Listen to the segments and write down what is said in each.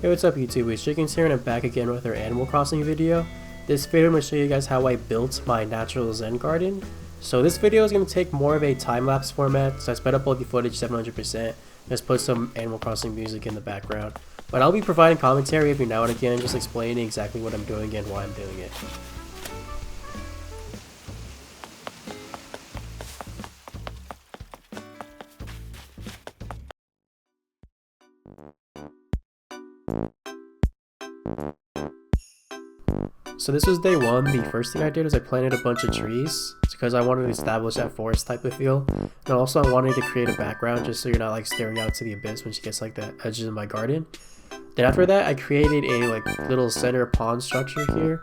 Hey, what's up YouTube, it's Chickens here and I'm back again with our Animal Crossing video. This video I'm going to show you guys how I built my natural Zen garden. So this video is going to take more of a time-lapse format, so I sped up all the footage 700%, just put some Animal Crossing music in the background. But I'll be providing commentary every now and again, just explaining exactly what I'm doing and why I'm doing it. So this was day one. The first thing I did was I planted a bunch of trees because I wanted to establish that forest type of feel, and also I wanted to create a background just so you're not like staring out to the abyss when she gets like the edges of my garden. Then after that I created a like little center pond structure here.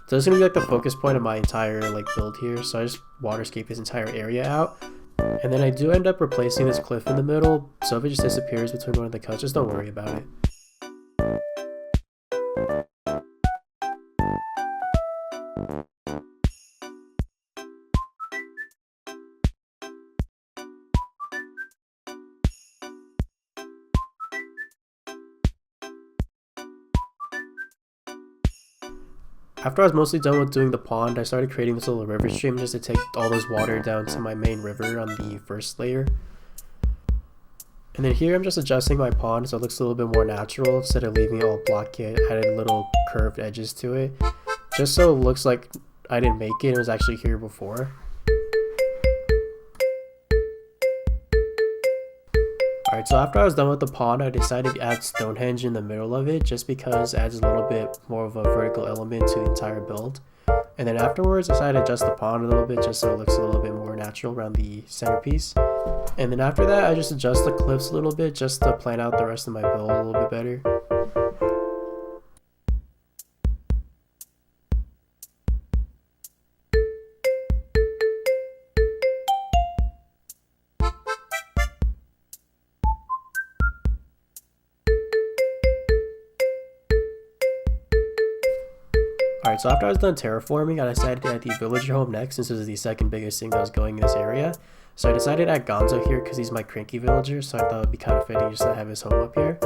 So this is gonna be like the focus point of my entire like build here. So I just waterscape this entire area out, and then I do end up replacing this cliff in the middle. So if it just disappears between one of the cuts, just don't worry about it. After I was mostly done with doing the pond, I started creating this little river stream just to take all this water down to my main river on the first layer. And then here I'm just adjusting my pond so it looks a little bit more natural instead of leaving it all blocky. I added little curved edges to it, just so it looks like I didn't make it was actually here before. Alright, so after I was done with the pond, I decided to add Stonehenge in the middle of it just because it adds a little bit more of a vertical element to the entire build. And then afterwards, I decided to adjust the pond a little bit just so it looks a little bit more natural around the centerpiece. And then after that, I just adjust the cliffs a little bit just to plan out the rest of my build a little bit better. Alright, so after I was done terraforming, I decided to add the villager home next since this is the second biggest thing that was going in this area. So I decided to add Gonzo here because he's my cranky villager, so I thought it would be kind of fitting just to have his home up here.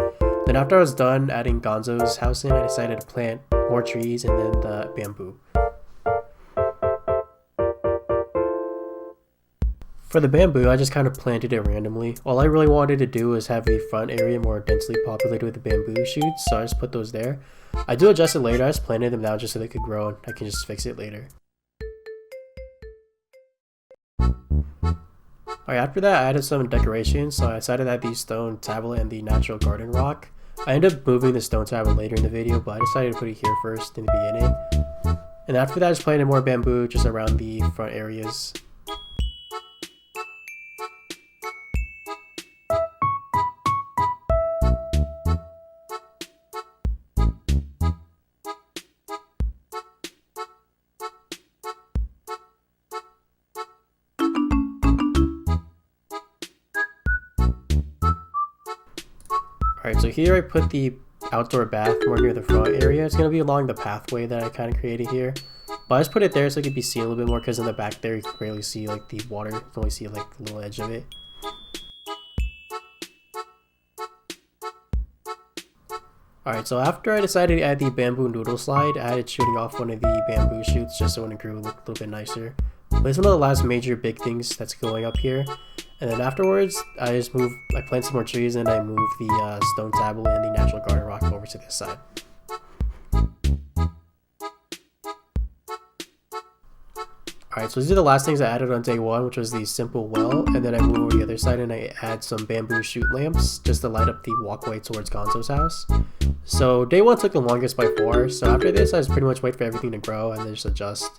Then after I was done adding Gonzo's house in, I decided to plant more trees and then the bamboo. For the bamboo, I just kind of planted it randomly. All I really wanted to do was have the front area more densely populated with the bamboo shoots, so I just put those there. I do adjust it later, I just planted them now just so they could grow and I can just fix it later. Alright, after that I added some decorations, so I decided to add the stone tablet and the natural garden rock. I ended up moving the stone tablet later in the video, but I decided to put it here first in the beginning. And after that I just planted more bamboo just around the front areas. Alright, so here I put the outdoor bath more near the front area. It's going to be along the pathway that I kind of created here. But I just put it there so it could be seen a little bit more because in the back there you can barely see like the water. You can only see like the little edge of it. Alright, so after I decided to add the bamboo noodle slide, I added shooting off one of the bamboo shoots just so when it grew it looked a little bit nicer. But it's one of the last major big things that's going up here. And then afterwards, I plant some more trees and I move the stone tablet and the natural garden rock over to this side. Alright, so these are the last things I added on day one, which was the simple well, and then I move over to the other side and I add some bamboo shoot lamps just to light up the walkway towards Gonzo's house. So day one took the longest by far, so after this I just pretty much wait for everything to grow and then just adjust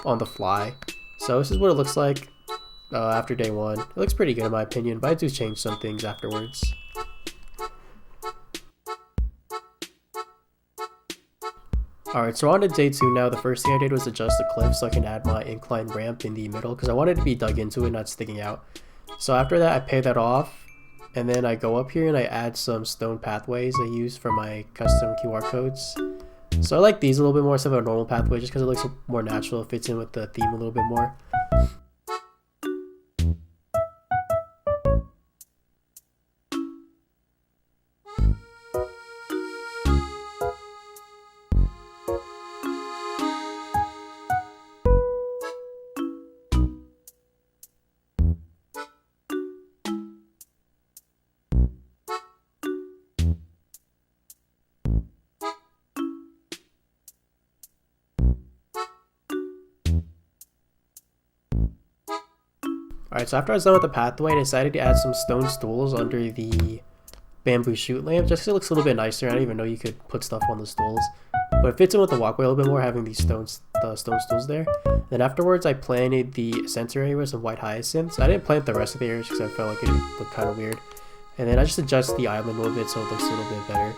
on the fly. So this is what it looks like after day one. It looks pretty good in my opinion, but I do change some things afterwards. Alright, so on to day two now. The first thing I did was adjust the cliff so I can add my incline ramp in the middle because I wanted it to be dug into it, not sticking out. So after that I pay that off and then I go up here and I add some stone pathways I use for my custom QR codes. So I like these a little bit more instead of a normal pathway just because it looks more natural, it fits in with the theme a little bit more. Alright, so after I was done with the pathway, I decided to add some stone stools under the bamboo shoot lamp just because it looks a little bit nicer. I didn't even know you could put stuff on the stools. But it fits in with the walkway a little bit more, having these stone stools there. Then afterwards, I planted the center area with some white hyacinths. I didn't plant the rest of the areas because I felt like it would look kind of weird. And then I just adjusted the island a little bit so it looks a little bit better.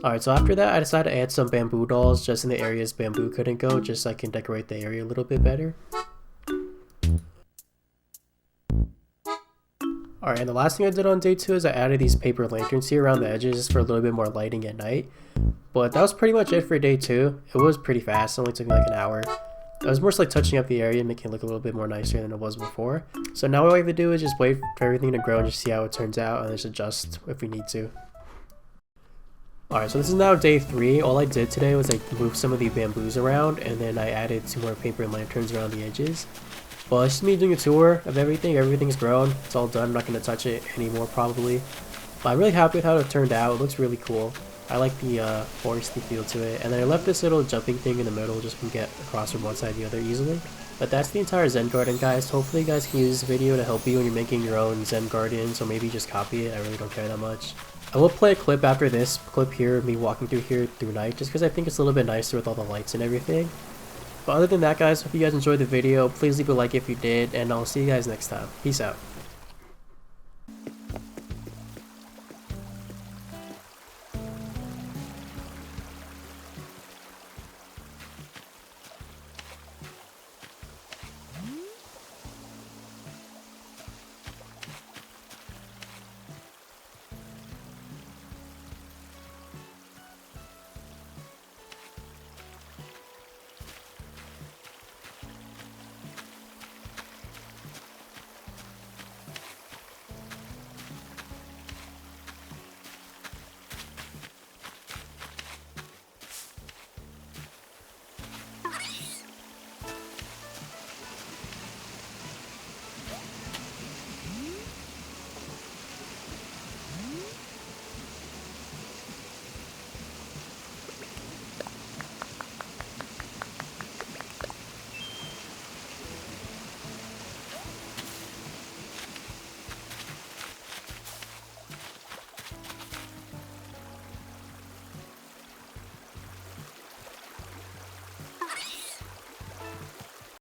Alright, so after that, I decided to add some bamboo dolls just in the areas bamboo couldn't go, just so I can decorate the area a little bit better. Alright, and the last thing I did on day 2 is I added these paper lanterns here around the edges for a little bit more lighting at night. But that was pretty much it for day 2. It was pretty fast, it only took me like an hour. I was more just like touching up the area and making it look a little bit more nicer than it was before. So now what I like to do is just wait for everything to grow and just see how it turns out and just adjust if we need to. Alright, so this is now day 3. All I did today was I moved some of the bamboos around and then I added 2 more paper lanterns around the edges. Well, it's just me doing a tour of everything. Everything's grown. It's all done. I'm not going to touch it anymore probably. But I'm really happy with how it turned out. It looks really cool. I like the foresty feel to it. And then I left this little jumping thing in the middle just so we can get across from one side to the other easily. But that's the entire Zen garden, guys. Hopefully you guys can use this video to help you when you're making your own Zen garden. So maybe just copy it. I really don't care that much. I will play a clip after this clip here of me walking through here through night just because I think it's a little bit nicer with all the lights and everything. But other than that, guys, hope you guys enjoyed the video. Please leave a like if you did, and I'll see you guys next time. Peace out.